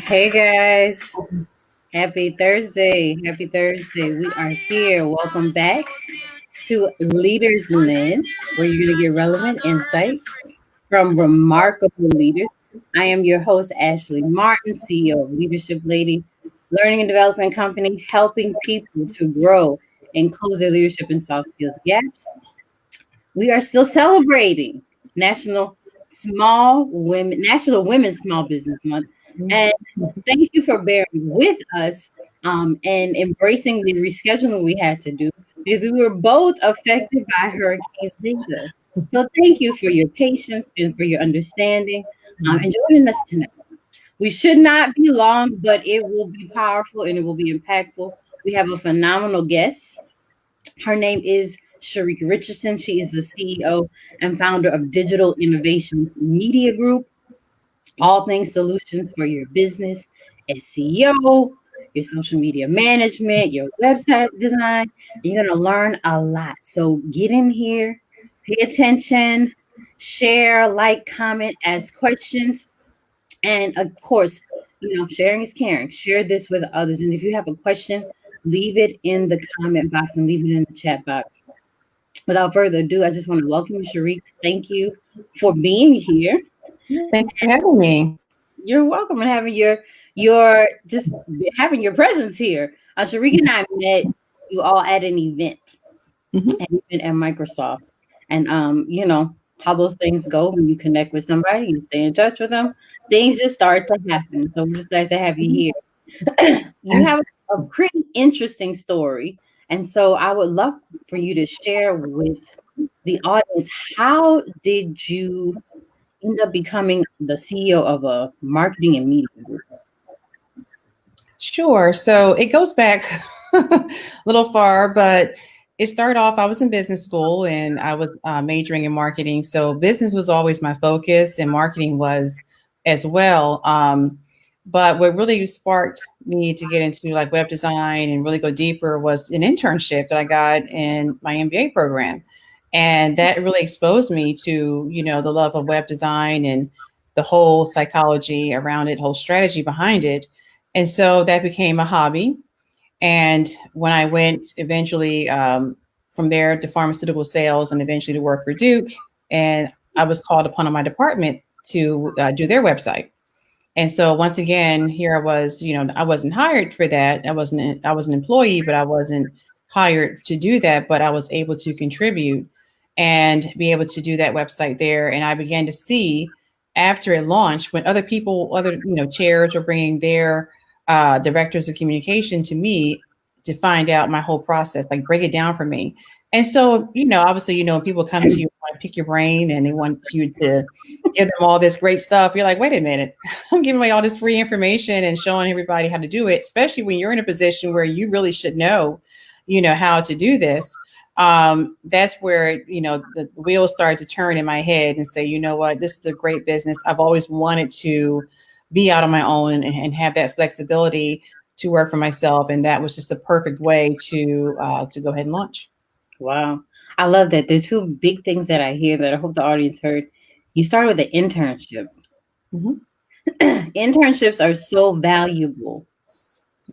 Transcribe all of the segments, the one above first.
Hey guys, happy Thursday. Happy Thursday. We are here. Welcome back to Leaders Lens, where you're going to get relevant insight from remarkable leaders. I am your host, Ashley Martin, CEO of Leadership Lady, learning and development company, helping people to grow and close their leadership and soft skills gaps. We are still celebrating National Women's Small Business Month. And thank you for bearing with us and embracing the rescheduling we had to do because we were both affected by Hurricane Zeta. So thank you for your patience and for your understanding and joining us tonight. We should not be long, but it will be powerful and it will be impactful. We have a phenomenal guest. Her name is Charique Richardson. She is the CEO and founder of Digital Innovation Media Group, all things solutions for your business, SEO, your social media management, your website design. You're going to learn a lot. So get in here, pay attention, share, like, comment, ask questions. And of course, sharing is caring. Share this with others. And if you have a question, leave it in the comment box and leave it in the chat box. Without further ado, I just want to welcome you, Charique. Thank you for being here. Thank you for having me. You're welcome, and having your just having your presence here. Charique and I met you all at an event, at Microsoft, and you know how those things go when you connect with somebody, you stay in touch with them, things just start to happen. So we're just glad to have you here. You have a pretty interesting story, and so I would love for you to share with the audience, how did you end up becoming the CEO of a marketing and media group? Sure. So it goes back a little far, but it started off, I was in business school and I was majoring in marketing. So business was always my focus and marketing was as well. But what really sparked me to get into like web design and really go deeper was an internship that I got in my MBA program. And that really exposed me to, the love of web design and the whole psychology around it, whole strategy behind it. And so that became a hobby. And when I went eventually from there to pharmaceutical sales and eventually to work for Duke, and I was called upon in my department to do their website. And so once again, here I was, I wasn't hired for that. I was an employee, but I wasn't hired to do that, but I was able to contribute and be able to do that website there. And I began to see after it launched, when other chairs were bringing their directors of communication to me to find out my whole process, like break it down for me. And so, obviously, people come to you, want to pick your brain and they want you to give them all this great stuff. You're like, wait a minute, I'm giving away all this free information and showing everybody how to do it, especially when you're in a position where you really should know, how to do this. That's where, the wheels started to turn in my head and say, you know what, this is a great business. I've always wanted to be out on my own and have that flexibility to work for myself. And that was just the perfect way to go ahead and launch. Wow. I love that. There are two big things that I hear that I hope the audience heard. You started with an internship. Internships are so valuable.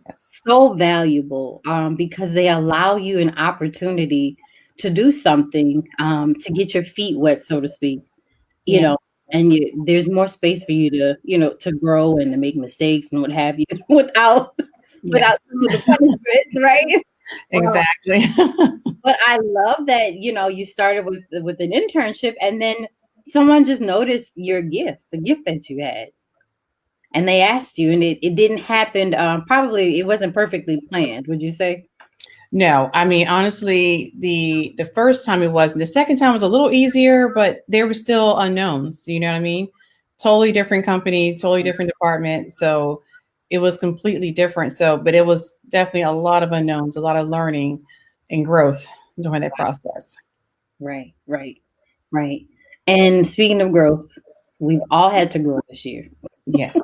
Yes. So valuable because they allow you an opportunity to do something, to get your feet wet, so to speak, you know, and there's more space for you to, to grow and to make mistakes and what have you without some of the punishment, right? Exactly. But I love that, you started with an internship and then someone just noticed your gift, the gift that you had. And they asked you, and it didn't happen. Probably it wasn't perfectly planned, would you say? No, I mean, honestly, the first time it wasn't. The second time was a little easier, but there were still unknowns. You know what I mean? Totally different company, totally different department. So it was completely different. So, but it was definitely a lot of unknowns, a lot of learning and growth during that process. Right. And speaking of growth, we've all had to grow this year. Yes,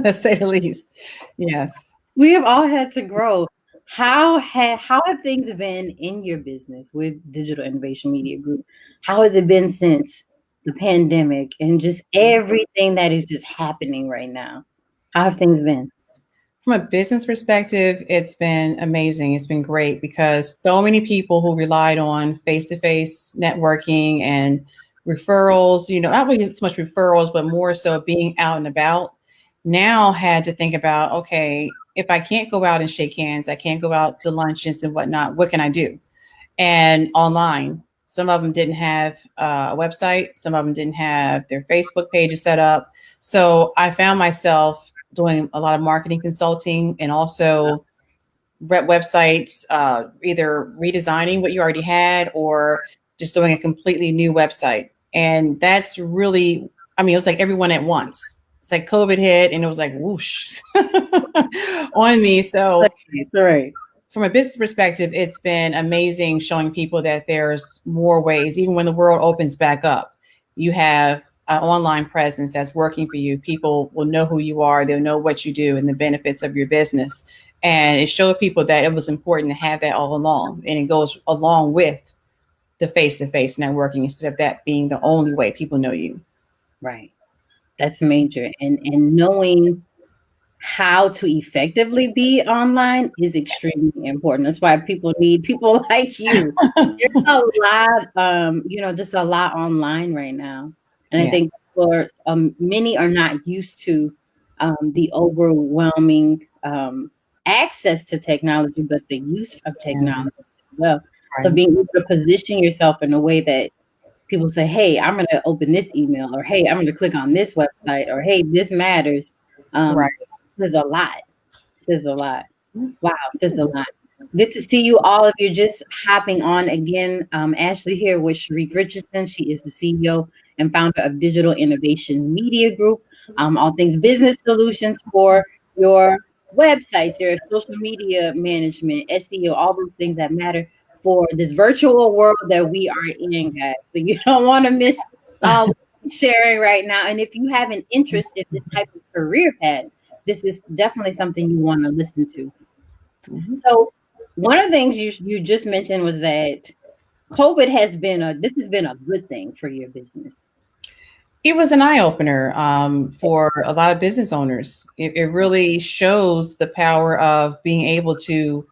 to say the least. Yes. We have all had to grow. How have things been in your business with Digital Innovation Media Group? How has it been since the pandemic and just everything that is just happening right now? How have things been? From a business perspective, it's been amazing. It's been great because so many people who relied on face-to-face networking and referrals, not really so much referrals, but more so being out and about, now had to think about, okay, if I can't go out and shake hands, I can't go out to lunches and whatnot, what can I do? And online, some of them didn't have a website, some of them didn't have their Facebook pages set up. So I found myself doing a lot of marketing consulting and also websites, either redesigning what you already had or just doing a completely new website. And that's really, I mean, it was like everyone at once. It's like COVID hit and it was like whoosh on me. So It's all right. from a business perspective, it's been amazing showing people that there's more ways, even when the world opens back up. You have an online presence that's working for you. People will know who you are, they'll know what you do and the benefits of your business. And it showed people that it was important to have that all along. And it goes along with the face to face networking instead of that being the only way people know you. Right. That's major. And knowing how to effectively be online is extremely important. That's why people need people like you. There's a lot, just a lot online right now. And I Yeah. think for many are not used to the overwhelming access to technology, but the use of Yeah. technology as well. So Right. being able to position yourself in a way that people say, hey, I'm going to open this email, or hey, I'm going to click on this website, or hey, this matters. Right. Says a lot. Says a lot. Wow, says a lot. Good to see you all. If you're just hopping on again, Ashley here with Charique Richardson. She is the CEO and founder of Digital Innovation Media Group. All things business solutions for your websites, your social media management, SEO, all those things that matter for this virtual world that we are in, guys. So you don't want to miss what we're sharing right now. And if you have an interest in this type of career path, this is definitely something you want to listen to. Mhm. So one of the things you just mentioned was that COVID this has been a good thing for your business. It was an eye opener for a lot of business owners. It really shows the power of being able to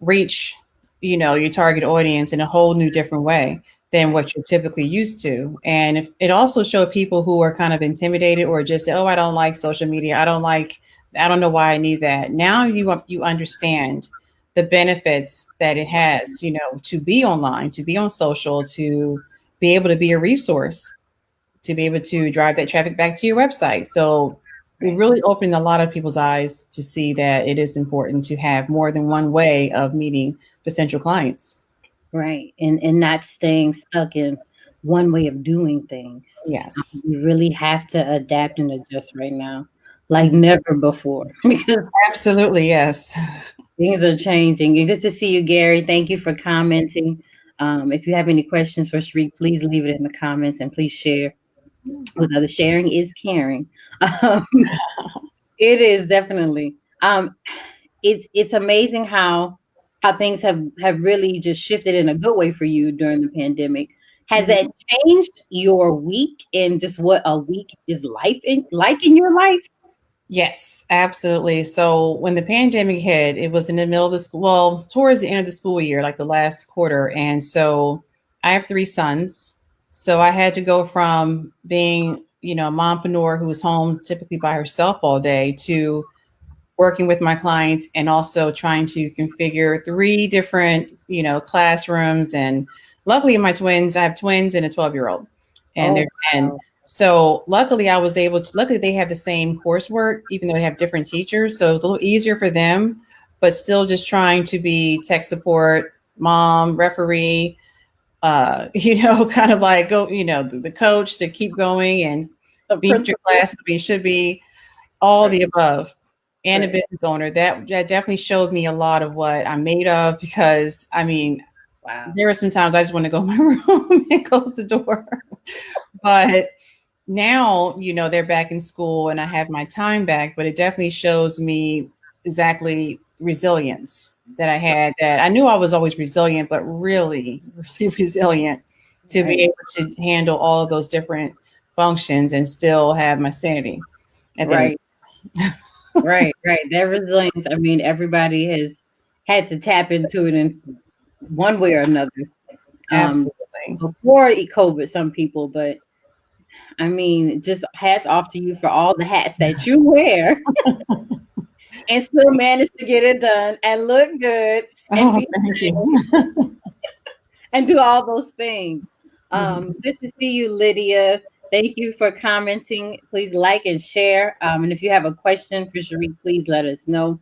reach, your target audience in a whole new different way than what you're typically used to. And if, it also showed people who are kind of intimidated or just say, oh, I don't like social media. I don't know why I need that. Now you understand the benefits that it has, to be online, to be on social, to be able to be a resource, to be able to drive that traffic back to your website. So it Right. really opened a lot of people's eyes to see that it is important to have more than one way of meeting potential clients. Right. And not staying stuck in one way of doing things. Yes. You really have to adapt and adjust right now, like never before, because Absolutely, yes. things are changing. And good to see you, Gary. Thank you for commenting. If you have any questions for Sharique, please leave it in the comments and please share with others. Sharing is caring. Um, it is definitely. It's amazing how things have really just shifted in a good way for you during the pandemic. Has that changed your week and just what a week is like in your life? Yes, absolutely. So when the pandemic hit, it was in the middle of the school, well, towards the end of the school year, like the last quarter. And so I have three sons. So I had to go from being, a mompreneur who was home typically by herself all day to working with my clients and also trying to configure three different, classrooms. And luckily, I have twins and a 12-year-old, and Oh, they're 10. wow. So luckily, luckily, they have the same coursework, even though they have different teachers. So it was a little easier for them, but still just trying to be tech support, mom, referee, kind of like go, the coach to keep going and The being at your principal. class, should be all Right. the above, and a Right. business owner. That definitely showed me a lot of what I'm made of because I mean, Wow. there were some times I just want to go in my room and close the door. But now, they're back in school and I have my time back, but it definitely shows me exactly resilience that I had, that I knew I was always resilient, but really, really resilient to be Right. able to handle all of those different functions and still have my sanity at the end of Right. the Right, right. That resilience, I mean, everybody has had to tap into it in one way or another. Um, Absolutely. before COVID, some people, but I mean, just hats off to you for all the hats that you wear and still manage to get it done and look good and Oh, be thank you. and do all those things. Mhm. Good to see you, Lydia. Thank you for commenting. Please like and share. And if you have a question for Charique, please let us know.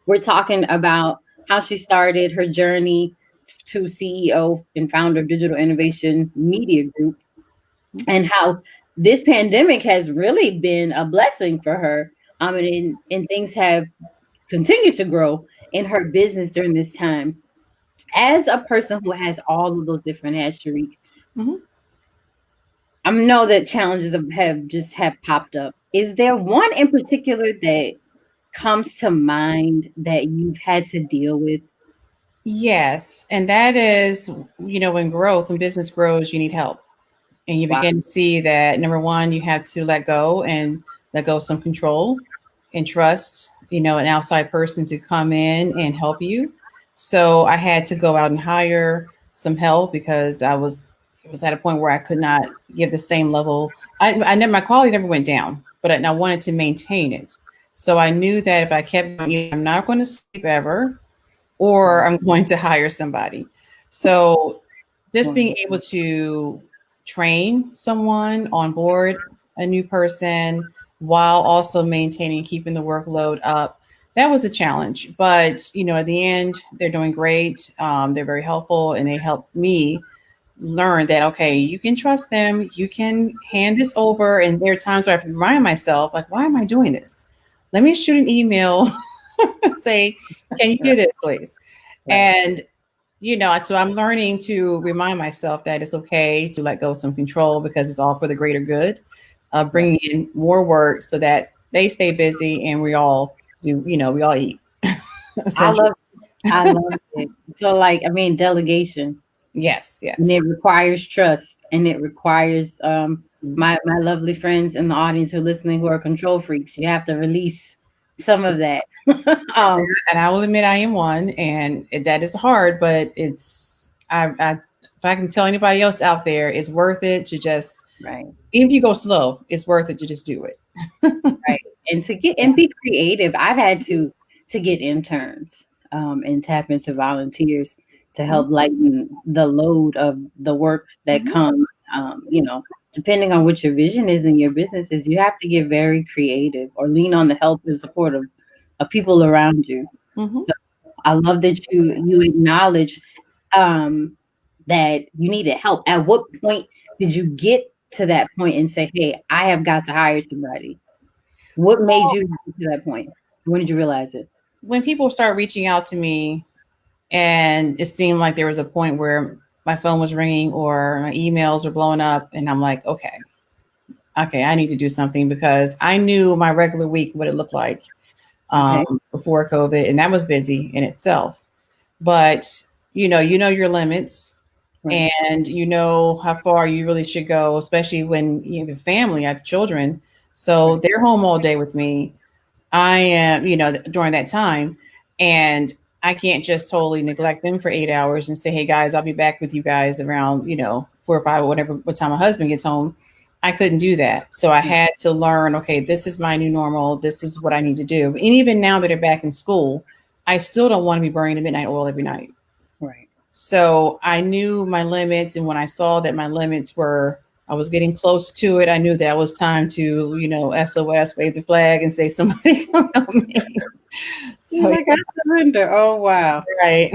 We're talking about how she started her journey to CEO and founder of Digital Innovation Media Group, and how this pandemic has really been a blessing for her. And things have continued to grow in her business during this time. As a person who has all of those different hats, Charique, Mhm. I know that challenges have popped up. Is there one in particular that comes to mind that you've had to deal with? Yes, and that is, when business grows, you need help. And you Wow. begin to see that number one, you have to let go of some control and trust, an outside person to come in and help you. So I had to go out and hire some help because it was at a point where I could not give the same level. I never, my quality never went down, but I wanted to maintain it. So I knew that if I kept going, either I'm not going to sleep ever, or Wow. I'm going to hire somebody. So just Wow. being able to train someone on board, a new person, while also maintaining, keeping the workload up, that was a challenge. But, at the end, they're doing great. They're very helpful, and they helped me learn that, okay, you can trust them, you can hand this over. And there are times where I have to remind myself, like, why am I doing this? Let me shoot an email, say, can you do Right. this, please? Right. And so I'm learning to remind myself that it's okay to let go of some control because it's all for the greater good, Right. bringing in more work so that they stay busy and we all eat, I essentially. love I love it. So like, I mean, delegation. Yes, And it yes. requires trust, and it requires my lovely friends in the audience who are listening who are control freaks. You have to release some of that. Yes, um, and I will admit I am one, and that is hard, but if I can tell anybody else out there, it's worth it to just, right, even if you go slow, it's worth it to just do it. right, and to get Yeah. and be creative. I've had to get interns and tap into volunteers to help Mhm, lighten the load of the work that mhm, comes. Depending on what your vision is in your business, is you have to get very creative or lean on the help and support of people around you. mhm. So I love that you acknowledge um, that you needed help. At what point did you get to that point and say, "Hey, I have got to hire somebody"? What made you get to that point? When did you realize it? When people start reaching out to me, and it seemed like there was a point where my phone was ringing or my emails were blowing up, and I'm like, okay, I need to do something because I knew my regular week what it looked like Okay. before COVID, and that was busy in itself. But you know your limits, Right. and you know how far you really should go, especially when you have a family, I have children, so Right. they're home all day with me. I am, during that time, and I can't just totally neglect them for 8 hours and say, "Hey guys, I'll be back with you guys around, 4 or 5 or whatever what time my husband gets home." I couldn't do that, so I had to learn. Okay, this is my new normal. This is what I need to do. And even now that they're back in school, I still don't want to be burning the midnight oil every night. Right. So I knew my limits, and when I saw that my limits were, I was getting close to it, I knew that it was time to, SOS, wave the flag, and say, "Somebody come help me." You're So like, I surrender. Oh wow. right.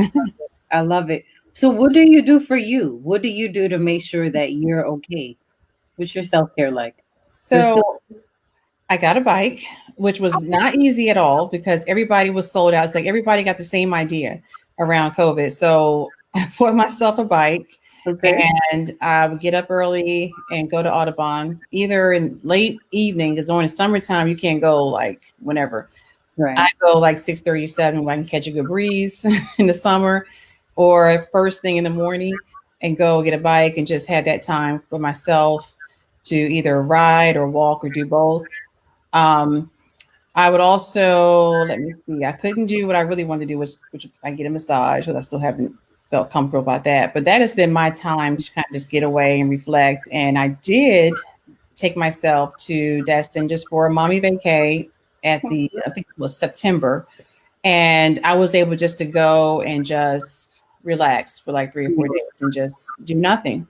I love it. So what do you do for you? What do you do to make sure that you're okay? What's your self-care like? There's still So I got a bike, which was not easy at all because everybody was sold out. It's like everybody got the same idea around COVID. So I bought myself a bike, okay. and I would get up early and go to Audubon, either in late evening, because during the summertime you can't go like whenever. I Right. go like 6:37 when I can catch a good breeze in the summer, or first thing in the morning, and go get a bike and just have that time for myself to either ride or walk or do both. Um, I would also, let me see, I couldn't do what I really wanted to do, which I get a massage because I still haven't felt comfortable about that. But that has been my time to kind of just get away and reflect. And I did take myself to Destin just for a mommy vacay at I think it was September. And I was able just to go and just relax for like 3 or 4 days and just do nothing.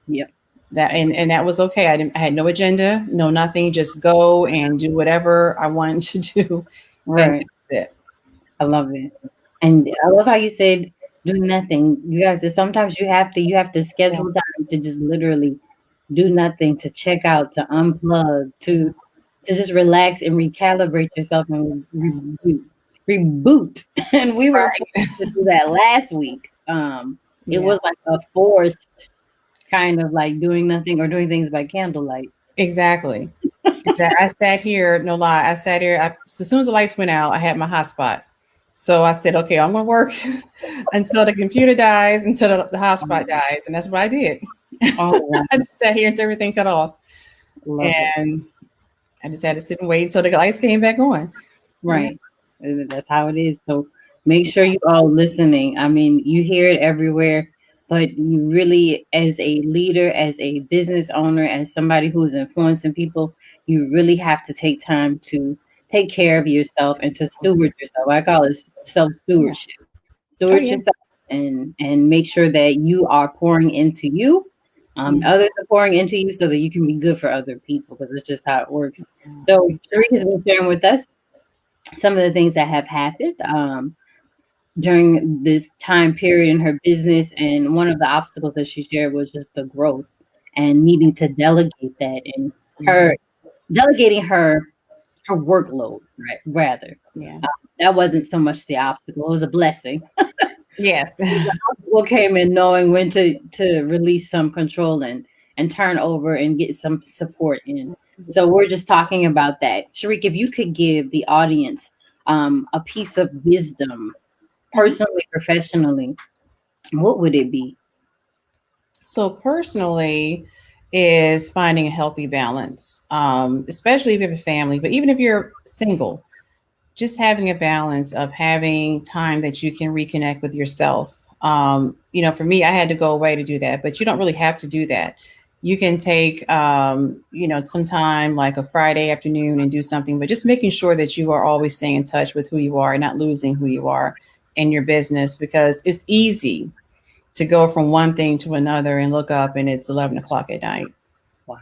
Yep. And that was okay. I had no agenda, no nothing, just go and do whatever I wanted to do. And Right. that's it. I love it. And I love how you said do nothing. You guys, sometimes you have to Yeah, schedule time to just literally do nothing, to check out, to unplug, to just relax and recalibrate yourself and reboot. And we were right. forced to do that last week. It Yeah, was like a forced kind of like doing nothing or doing things by candlelight. exactly. I sat here, no lie. I sat here. So as soon as the lights went out, I had my hotspot. So I said, okay, I'm going to work until the computer dies, until the hotspot dies. And that's what I did. Oh wow, I just sat here until everything cut off. love it. And I just had to sit and wait until the lights came back on. Yeah. Right. That's how it is. So make sure you all listening. I mean, you hear it everywhere, but you really, as a leader, as a business owner, as somebody who is influencing people, you really have to take time to take care of yourself and to steward yourself. I call it self Yeah. stewardship. Oh, Steward yeah. yourself and make sure that you are pouring into you. Mhm. Others are pouring into you so that you can be good for other people because it's just how it works. So Charique has been sharing with us some of the things that have happened during this time period in her business. And one of the obstacles that she shared was just the growth and needing to delegate that and her delegating her workload, right? Rather, Yeah. that wasn't so much the obstacle; it was a blessing. Yes. The obstacle came in knowing when to release some control and turn over and get some support in. So we're just talking about that. Charique, if you could give the audience a piece of wisdom, Mhm. personally, professionally, what would it be? So personally, is finding a healthy balance, especially if you have a family, but even if you're single, just having a balance of having time that you can reconnect with yourself. For me, I had to go away to do that, but you don't really have to do that. You can take, some time like a Friday afternoon and do something, but just making sure that you are always staying in touch with who you are and not losing who you are in your business because it's easy to go from one thing to another and look up and it's 11 o'clock at night. Wow.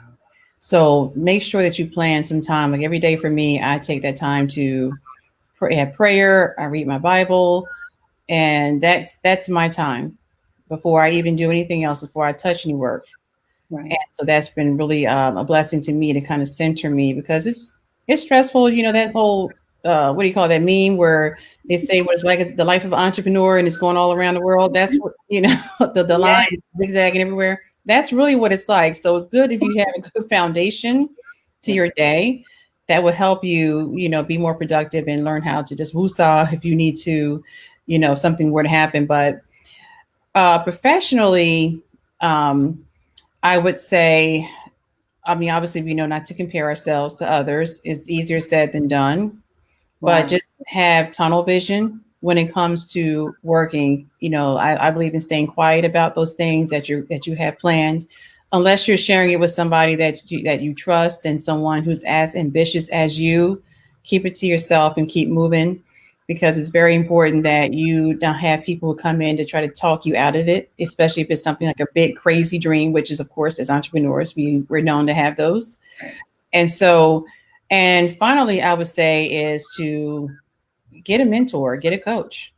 So make sure that you plan some time. Like every day for me, I take that time to have prayer. I read my Bible, and that's my time before I even do anything else. Before I touch any work, and Right. so that's been really a blessing to me to kind of center me because it's stressful. That whole what do you call that meme where they say what it's like the life of an entrepreneur and it's going all around the world. That's what the line Yes. zigzagging everywhere. That's really what it's like. So it's good if you have a good foundation to Yeah. your day that will help you, be more productive and learn how to just woosah if you need to, if something were to happen. But professionally, um, I would say, I mean, obviously, we know not to compare ourselves to others. It's easier said than done, but Wow. just have tunnel vision when it comes to working. I believe in staying quiet about those things that you have planned, unless you're sharing it with somebody that you trust and someone who's as ambitious as you. Keep it to yourself and keep moving because it's very important that you don't have people who come in to try to talk you out of it, especially if it's something like a big crazy dream, which is of course as entrepreneurs we're known to have those. Right. And so, and finally, I would say is to get a mentor, get a coach,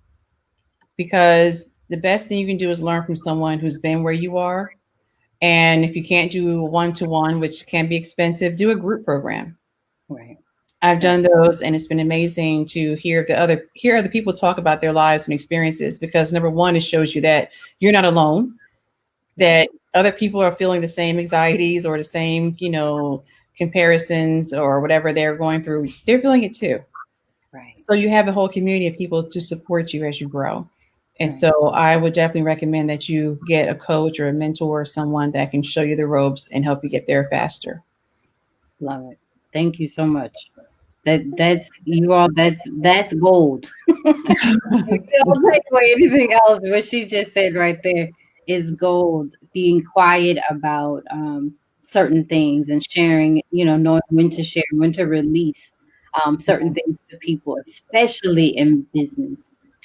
because the best thing you can do is learn from someone who's been where you are. And if you can't do one to one, which can be expensive, do a group program. Right. I've Right. done those, and it's been amazing to hear other people talk about their lives and experiences. Because number one, it shows you that you're not alone, Right. that other people are feeling the same anxieties or the same, comparisons or whatever they're going through. They're feeling it too. Right. So you have a whole community of people to support you as you grow. And Right. so I would definitely recommend that you get a coach or a mentor or someone that can show you the ropes and help you get there faster. Love it. Thank you so much. That's you all. That's gold. Don't take away anything else. What she just said right there is gold. Being quiet about certain things and sharing, knowing when to share, when to release certain things to people, especially in business.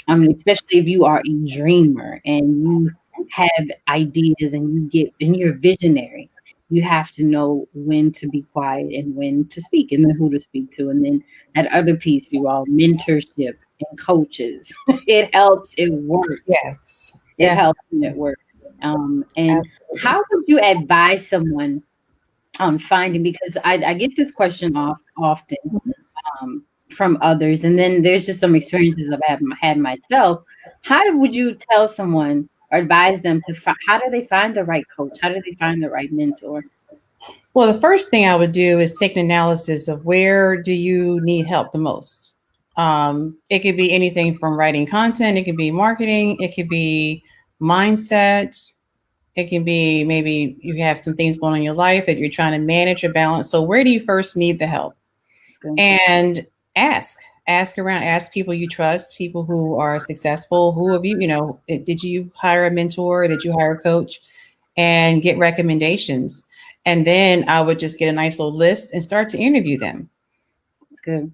I mean, especially if you are a dreamer and you have ideas and you're visionary. You have to know when to be quiet and when to speak and then who to speak to. And then that other piece, you all, mentorship and coaches. It helps. It works. Yes, It definitely. helps and it works. And Absolutely. how would you advise someone on finding? Because I get this question often from others, and then there's just some experiences had myself. How would you tell someone or advise them to how do they find the right coach? How do they find the right mentor? Well, the first thing I would do is take an analysis of where do you need help the most. It could be anything from writing content, it could be marketing, it could be mindset, it can be maybe you have some things going on in your life that you're trying to manage or balance. So where do you first need the help? That's good. And ask around, ask people you trust, people who are successful. Who have you, did you hire a mentor? Did you hire a coach? And get recommendations. And then I would just get a nice little list and start to interview them. That's good.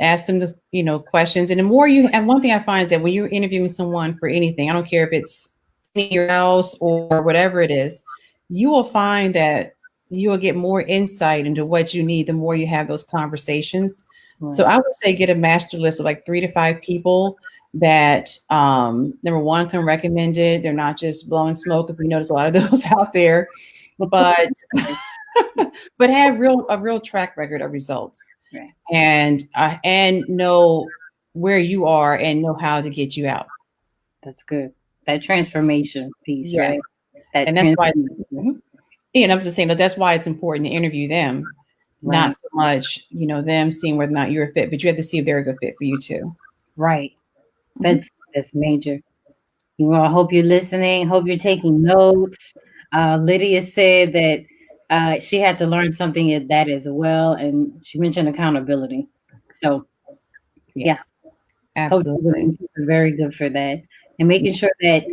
Ask them the, questions. And the more you, and one thing I find is that when you're interviewing someone for anything, I don't care if it's in your house or whatever it is, you will find that you will get more insight into what you need the more you have those conversations. So Right. I would say get a master list of like 3 to 5 people that number one can recommend it. They're not just blowing smoke because we know there's a lot of those out there, but but have a real track record of results Right. and know where you are and know how to get you out. That's good. That transformation piece, Yes, right? That and that's why. transformation. Mhm. And I'm just saying that that's why it's important to interview them, not Right. so much them seeing whether or not you're a fit, but you have to see if they're a good fit for you too. Right. Mhm. That's major. You all, hope you're listening. Hope you're taking notes. Lydia said that she had to learn something at that as well, and she mentioned accountability. So yeah, Yes, coaches absolutely. are very good for that, and making sure that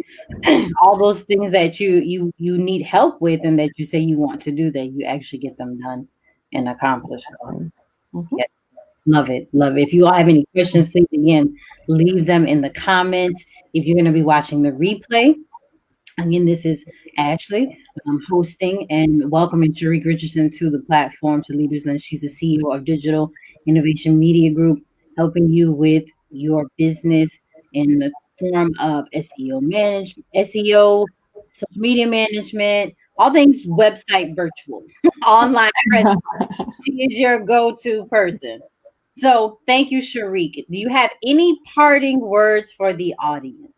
all those things that you need help with, and that you say you want to do, that you actually get them done and accomplished. So Mhm. yes, love it, love it. If you all have any questions, please again leave them in the comments. If you're going to be watching the replay. Again, this is Ashley hosting and welcoming Charique Richardson to the platform to Leaders Lunch. She's the CEO of Digital Innovation Media Group, helping you with your business in the form of SEO management, SEO, social media management, all things website virtual, online presence. She is your go-to person. So thank you, Charique. Do you have any parting words for the audience?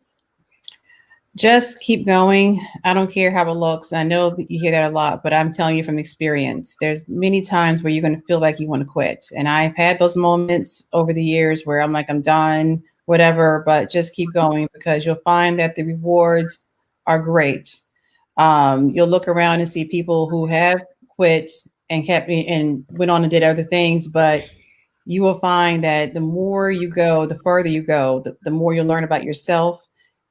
Just keep going. I don't care how it looks. I know that you hear that a lot, but I'm telling you from experience, there's many times where you're going to feel like you want to quit. And I've had those moments over the years where I'm like, I'm done, whatever, but just keep going because you'll find that the rewards are great. You'll look around and see people who have quit and kept and went on and did other things, but you will find that the more you go, the further you go, the more you'll learn about yourself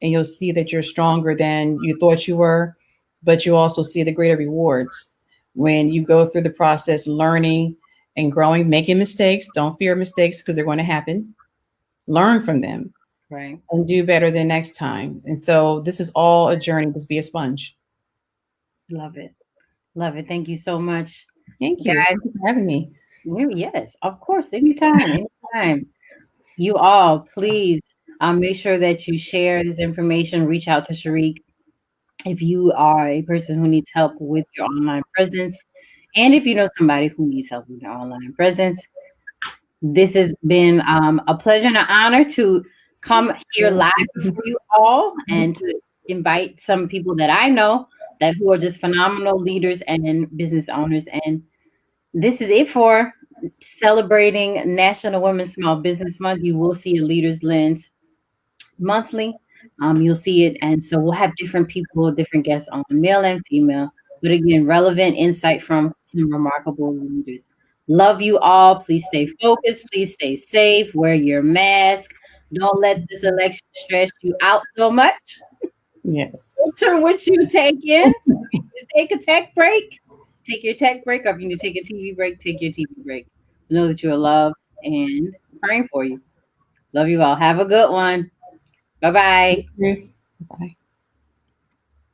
and you'll see that you're stronger than you thought you were, but you also see the greater rewards when you go through the process, learning and growing, making mistakes. Don't fear mistakes because they're going to happen. Learn from them Right. and do better the next time. And so this is all a journey. Just be a sponge. Love it. Love it. Thank you so much. Thank you. Guys, Thank you for having me. yes, of course, anytime, anytime. You all, please make sure that you share this information. Reach out to Charique if you are a person who needs help with your online presence. And if you know somebody who needs help with their online presence, this has been a pleasure and an honor to come here live before you all and to invite some people that I know that who are just phenomenal leaders and business owners. And this is it for celebrating National Women's Small Business Month. You will see a Leaders Lens monthly. You'll see it. And so we'll have different people, different guests on, male and female. But again, relevant insight from some remarkable leaders. Love you all. Please stay focused. Please stay safe. Wear your mask. Don't let this election stress you out so much. Yes. Filter what you take in. So if you need to take a tech break, take your tech break. Or if you need to take a TV break, take your TV break. Know that you are loved and praying for you. Love you all. Have a good one. Bye bye. Bye.